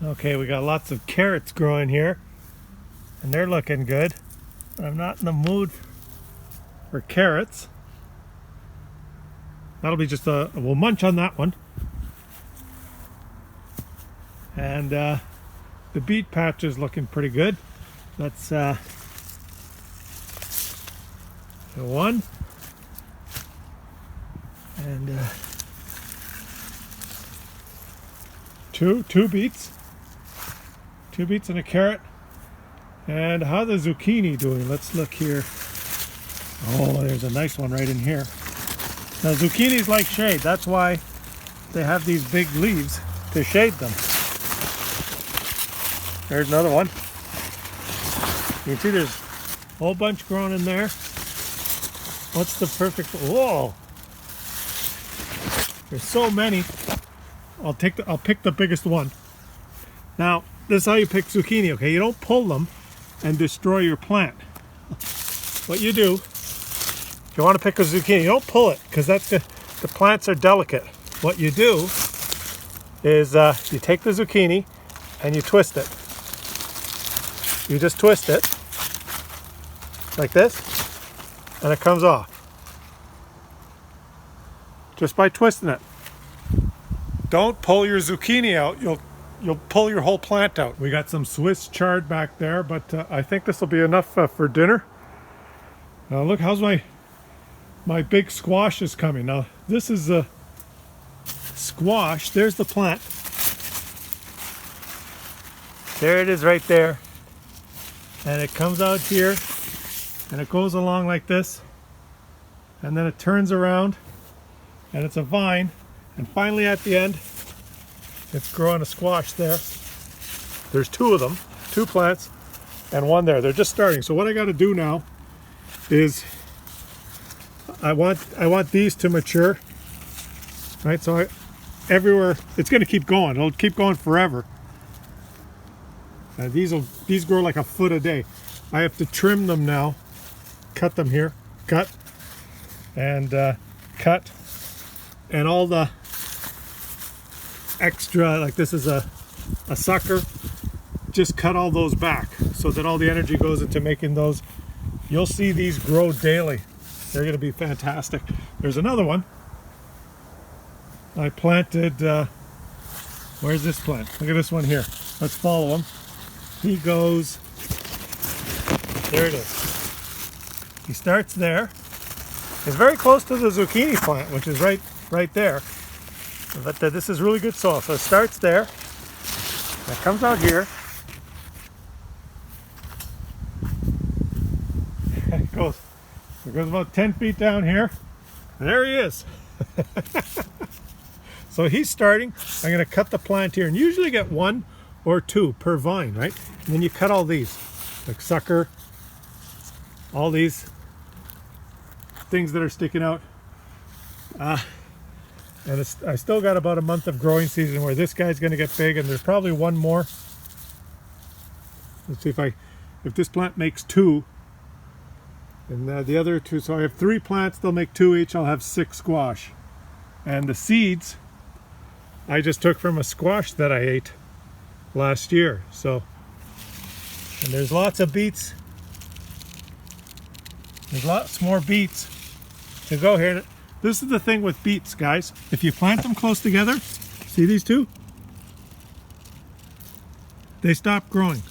Okay, we got lots of carrots growing here, and they're looking good. But I'm not in the mood for carrots. That'll be just we'll munch on that one. And the beet patch is looking pretty good. That's one. And two beets. 2 beets and a carrot. And how the zucchini doing? Let's look here. Oh, there's a nice one right in here. Now zucchinis like shade. That's why they have these big leaves to shade them. There's another one. You can see there's a whole bunch growing in there. What's the perfect? Whoa! There's so many. I'll pick the biggest one. Now, this is how you pick zucchini, okay? You don't pull them and destroy your plant. What you do, if you want to pick a zucchini, you don't pull it because the plants are delicate. What you do is you take the zucchini and you twist it. You just twist it like this, and it comes off. Just by twisting it. Don't pull your zucchini out. You'll pull your whole plant out. We got some Swiss chard back there, but I think this will be enough for dinner. Now look, how's my big squash is coming. Now this is a squash. There's the plant. There it is right there. And it comes out here and it goes along like this. And then it turns around and it's a vine. And finally at the end, it's growing a squash there. There's 2 of them, 2 plants, and 1 there. They're just starting. So what I got to do now is I want these to mature, right? So everywhere it's going to keep going. It'll keep going forever. These grow like a foot a day. I have to trim them now. Cut them here. Cut and cut, and all the extra, like this is a sucker, just cut all those back so that all the energy goes into making those. You'll see these grow daily. They're going to be fantastic. There's another one I planted. Where's this plant? Look at this one here. Let's follow him. He goes, there it is. He starts there. It's very close to the zucchini plant, which is right there. But this is really good soil. So it starts there. It comes out here. It goes about 10 feet down here. And there he is. So he's starting. I'm going to cut the plant here, and usually get 1 or 2 per vine, right? And then you cut all these, like sucker, all these things that are sticking out. And I still got about a month of growing season where this guy's going to get big, and there's probably 1 more. Let's see if this plant makes 2, and the other 2. So I have 3 plants. They'll make 2 each. I'll have 6 squash, and the seeds I just took from a squash that I ate last year. So, and there's lots of beets. There's lots more beets to go here. This is the thing with beets, guys. If you plant them close together, see these 2? They stop growing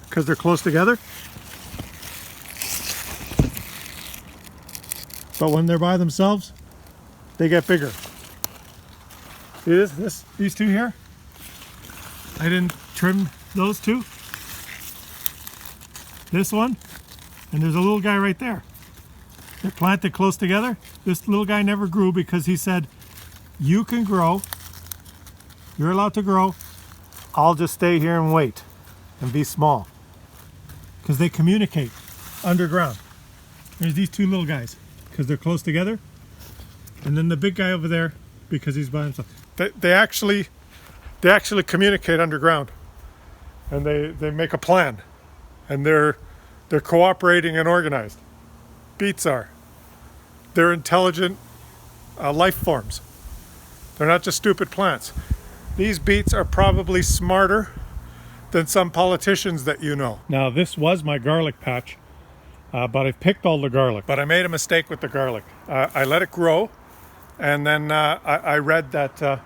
because they're close together. But when they're by themselves, they get bigger. See these 2 here? I didn't trim those 2. This one, and there's a little guy right there. They're planted close together. This little guy never grew because he said, you can grow, you're allowed to grow, I'll just stay here and wait and be small. Because they communicate underground. There's these 2 little guys because they're close together. And then the big guy over there because he's by himself. They actually communicate underground, and they make a plan, and they're cooperating and organized. Beets are. They're intelligent life forms. They're not just stupid plants. These beets are probably smarter than some politicians that you know. Now this was my garlic patch, but I've picked all the garlic. But I made a mistake with the garlic. I let it grow, and then I read that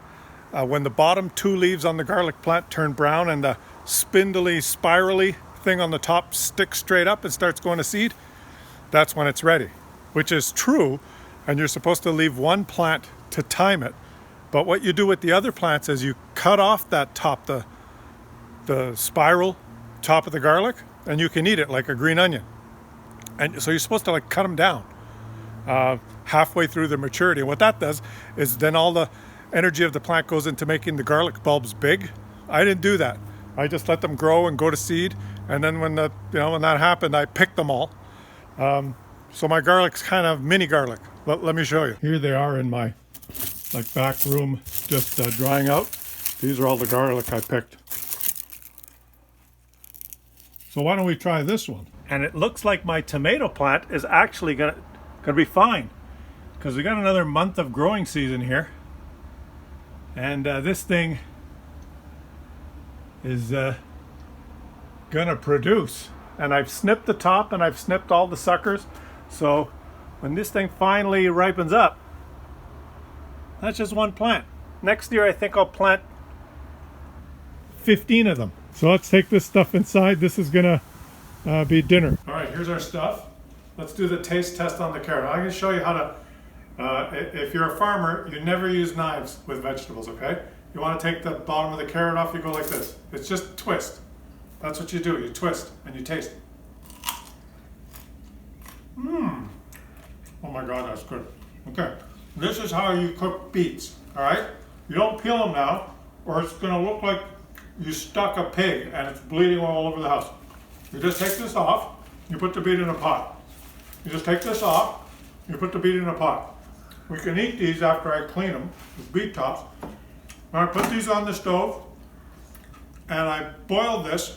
when the bottom 2 leaves on the garlic plant turn brown and the spindly, spirally thing on the top sticks straight up and starts going to seed, that's when it's ready, which is true, and you're supposed to leave one plant to time it. But what you do with the other plants is you cut off that top, the spiral top of the garlic, and you can eat it like a green onion. And so you're supposed to like cut them down halfway through their maturity. And what that does is then all the energy of the plant goes into making the garlic bulbs big. I didn't do that. I just let them grow and go to seed. And then when that happened, I picked them all. So my garlic's kind of mini garlic. Let me show you. Here they are in my back room, just drying out. These are all the garlic I picked. So why don't we try this one? And it looks like my tomato plant is actually gonna be fine, because we got another month of growing season here, and this thing is gonna produce. And I've snipped the top and I've snipped all the suckers, so when this thing finally ripens up, that's just one plant. Next year I think I'll plant 15 of them. So let's take this stuff inside. This is gonna be dinner. All right, here's our stuff. Let's do the taste test on the carrot. I'm gonna show you how to, if you're a farmer, you never use knives with vegetables, okay? You wanna take the bottom of the carrot off, you go like this. It's just twist. That's what you do, you twist and you taste. Oh my God, that's good. Okay, this is how you cook beets, all right? You don't peel them now, or it's gonna look like you stuck a pig and it's bleeding all over the house. You just take this off, you put the beet in a pot. You just take this off, you put the beet in a pot. We can eat these after I clean them with beet tops. Now I put these on the stove and I boil this.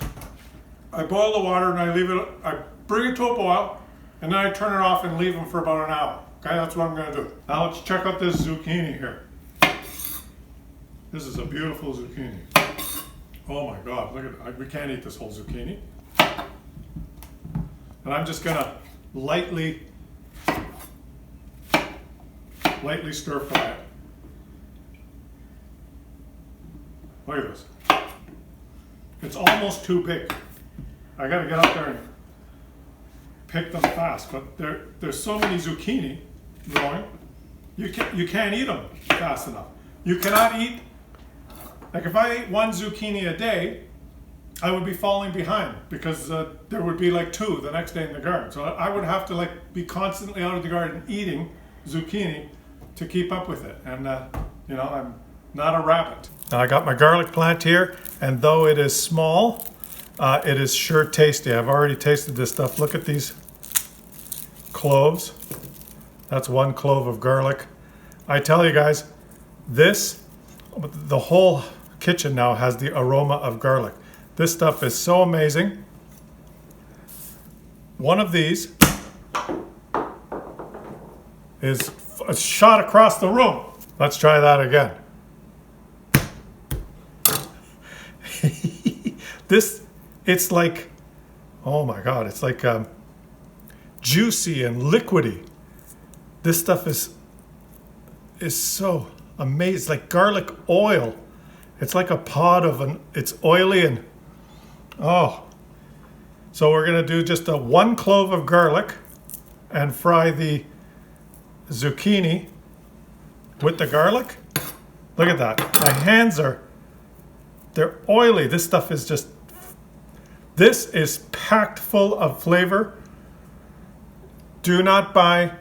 I boil the water and I leave it, I bring it to a boil, and then I turn it off and leave them for about an hour. Okay, that's what I'm gonna do. Now let's check out this zucchini here. This is a beautiful zucchini. Oh my God, look at it. We can't eat this whole zucchini. And I'm just gonna lightly stir fry it. Look at this. It's almost too big. I gotta get up there and pick them fast, but there's so many zucchini growing, you can't eat them fast enough. You cannot eat, like if I ate 1 zucchini a day, I would be falling behind, because there would be like 2 the next day in the garden. So I would have to be constantly out of the garden eating zucchini to keep up with it. And I'm not a rabbit. Now I got my garlic plant here, and though it is small, it is sure tasty. I've already tasted this stuff. Look at these cloves. That's 1 clove of garlic. I tell you guys, the whole kitchen now has the aroma of garlic. This stuff is so amazing. One of these is shot across the room. Let's try that again. It's like, oh my God, it's like juicy and liquidy. This stuff is so amazing. It's like garlic oil. It's like a pod of it's oily and, oh. So we're gonna do just 1 clove of garlic and fry the zucchini with the garlic. Look at that. My hands they're oily. This stuff is this is packed full of flavor. Do not buy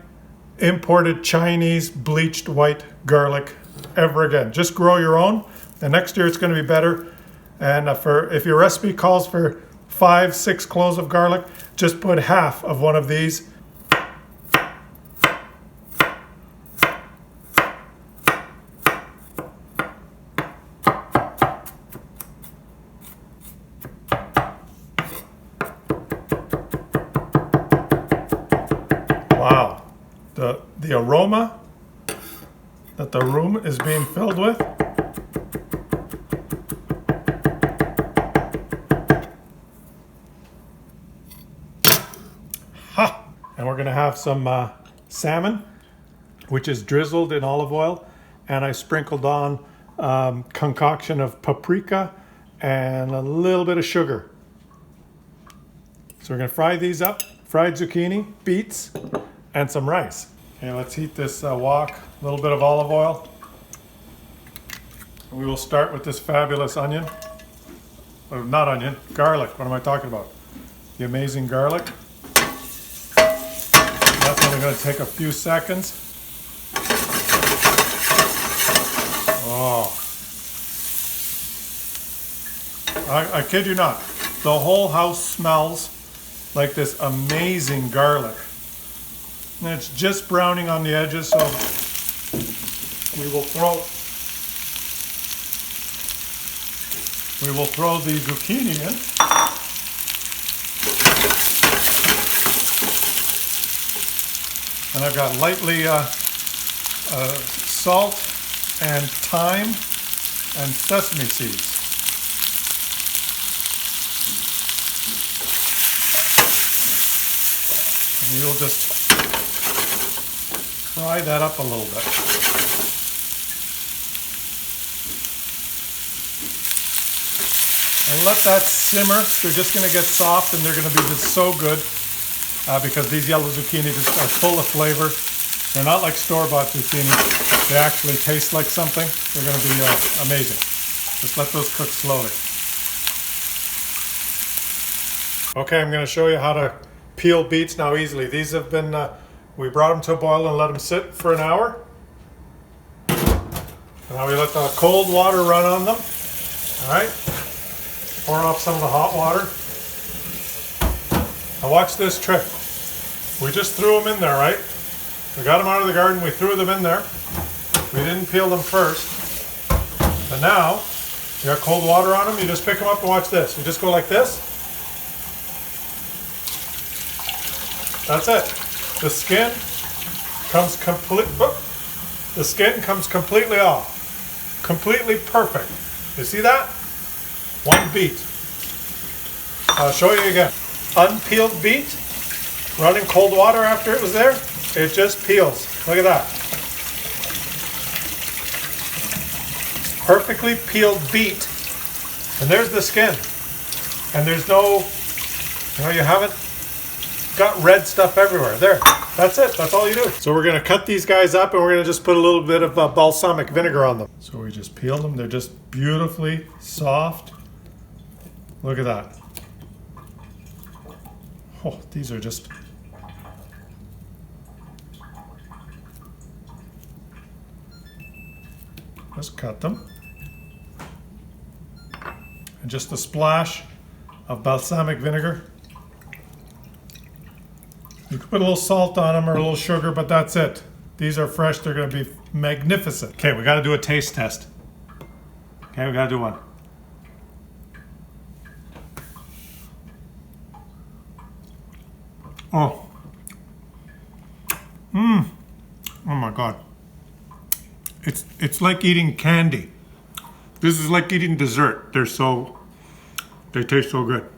imported Chinese bleached white garlic ever again. Just grow your own, and next year it's going to be better. And if your recipe calls for 5-6 cloves of garlic, just put half of one of these. Wow, the aroma that the room is being filled with. going to have some salmon, which is drizzled in olive oil, and I sprinkled on concoction of paprika and a little bit of sugar. So we're going to fry these up, fried zucchini, beets, and some rice. Okay, let's heat this wok, a little bit of olive oil. We will start with this fabulous onion. Not onion, garlic. What am I talking about? The amazing garlic. That's only going to take a few seconds. Oh. I kid you not. The whole house smells like this amazing garlic. And it's just browning on the edges, so we will throw the zucchini in. And I've got lightly salt and thyme and sesame seeds. And you'll just fry that up a little bit. And let that simmer. They're just going to get soft and they're going to be just so good because these yellow zucchini just are full of flavor. They're not like store-bought zucchini. They actually taste like something. They're going to be amazing. Just let those cook slowly. Okay, I'm going to show you how to peel beets now easily. These have been, we brought them to a boil and let them sit for an hour. And now we let the cold water run on them. All right. Pour off some of the hot water. Now watch this trick. We just threw them in there, right? We got them out of the garden, we threw them in there. We didn't peel them first. And now, you got cold water on them, you just pick them up and watch this. You just go like this. That's it. The skin comes completely off. Completely perfect. You see that? One beet. I'll show you again. Unpeeled beet, running cold water after it was there, it just peels. Look at that. Perfectly peeled beet. And there's the skin. And there's no, you haven't got red stuff everywhere. There. That's it. That's all you do. So we're going to cut these guys up and we're going to just put a little bit of balsamic vinegar on them. So we just peel them. They're just beautifully soft. Look at that. Oh, these are just... Just cut them. And just a splash of balsamic vinegar. You can put a little salt on them or a little sugar, but that's it. These are fresh. They're going to be magnificent. Okay, we got to do a taste test. Okay, we got to do one. Oh. Oh my God. It's like eating candy. This is like eating dessert. They taste so good.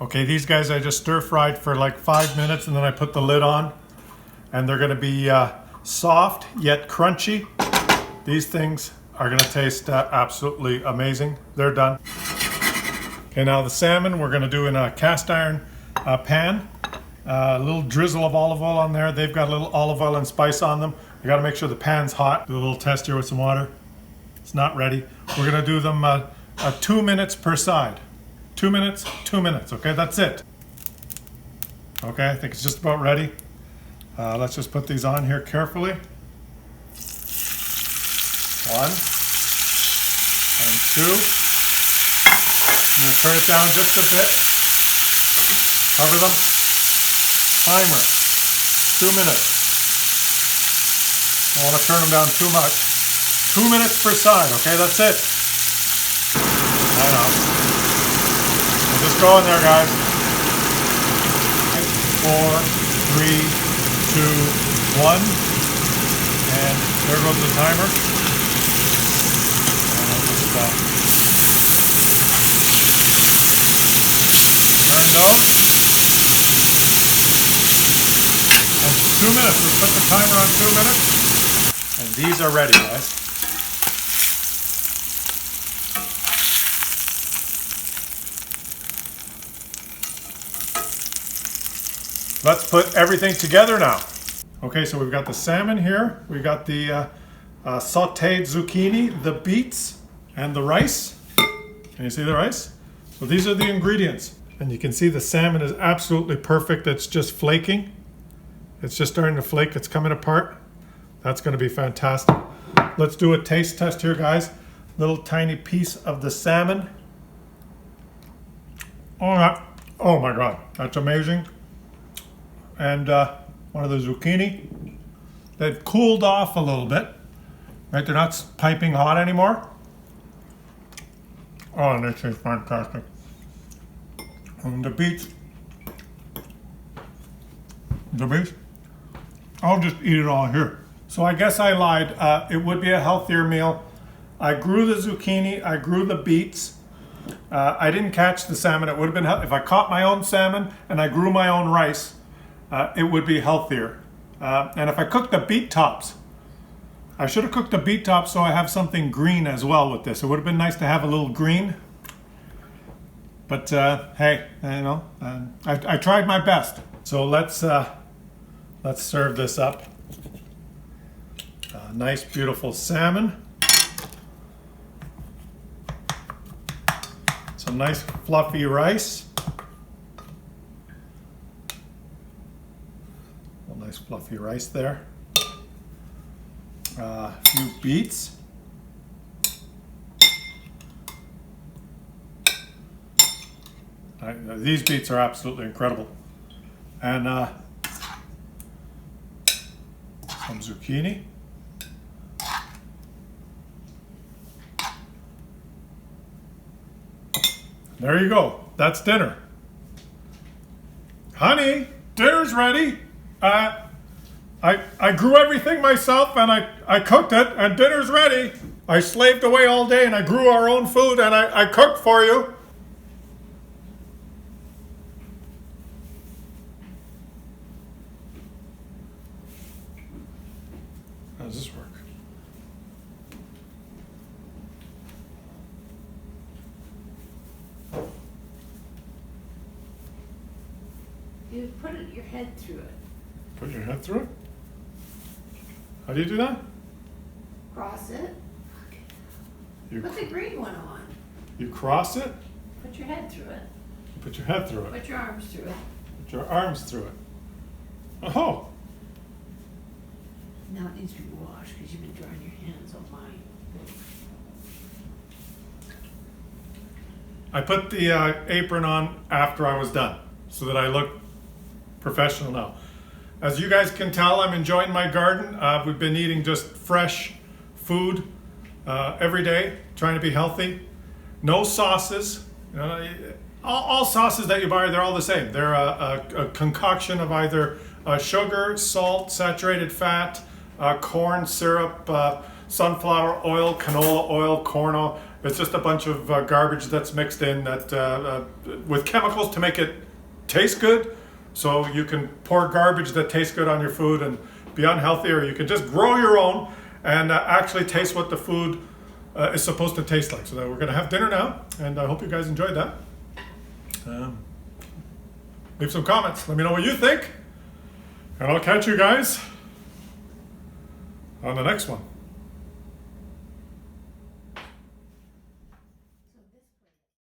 Okay, these guys I just stir fried for like 5 minutes and then I put the lid on. And they're gonna be soft yet crunchy. These things are gonna taste absolutely amazing. They're done. Okay, now the salmon we're gonna do in a cast iron pan. A little drizzle of olive oil on there. They've got a little olive oil and spice on them. You got to make sure the pan's hot. Do a little test here with some water. It's not ready. We're going to do them 2 minutes per side. 2 minutes, 2 minutes. Okay, that's it. Okay, I think it's just about ready. Let's just put these on here carefully. 1 and 2. I'm going to turn it down just a bit. Cover them. Timer, 2 minutes. I don't want to turn them down too much. 2 minutes per side, okay, that's it. I know. We'll just go in there, guys. 4, 3, 2, 1. And there goes the timer. And I'll just turn those. 2 minutes. We put the timer on 2 minutes. And these are ready, guys. Let's put everything together now. Okay, so we've got the salmon here. We've got the sauteed zucchini, the beets, and the rice. Can you see the rice? So these are the ingredients. And you can see the salmon is absolutely perfect. It's just flaking. It's just starting to flake. It's coming apart. That's going to be fantastic. Let's do a taste test here, guys. Little tiny piece of the salmon. Oh my God, that's amazing. And one of the zucchini. They've cooled off a little bit. Right, they're not piping hot anymore. Oh, and this is fantastic. And the beets. I'll just eat it all here. So I guess I lied. It would be a healthier meal. I grew the zucchini. I grew the beets. I didn't catch the salmon. It would have been if I caught my own salmon and I grew my own rice. It would be healthier. And if I cooked the beet tops, I should have cooked the beet tops so I have something green as well with this. It would have been nice to have a little green. But hey, you know, I tried my best. So let's serve this up. Nice, beautiful salmon. Some nice fluffy rice. Nice fluffy rice there. A few beets. These beets are absolutely incredible. And some zucchini. There you go. That's dinner. Honey, dinner's ready. I grew everything myself and I cooked it and dinner's ready. I slaved away all day and I grew our own food and I cooked for you. How does this work? You put your head through it. Put your head through it? How do you do that? Cross it. You Put the green one on. You cross it? Put your head through it. You put your head through it. Put your arms through it. Put your arms through it. Oh! Now it needs to be washed because you've been drying your hands on mine. I put the apron on after I was done so that I look professional now. As you guys can tell, I'm enjoying my garden. We've been eating just fresh food every day, trying to be healthy. No sauces. You know, all sauces that you buy, they're all the same. They're a concoction of either sugar, salt, saturated fat, corn syrup, sunflower oil, canola oil, corn oil. It's just a bunch of garbage that's mixed in that with chemicals to make it taste good. So you can pour garbage that tastes good on your food and be unhealthy, or you can just grow your own and actually taste what the food is supposed to taste like. So that we're going to have dinner now, and I hope you guys enjoyed that. Leave some comments. Let me know what you think, and I'll catch you guys on the next one.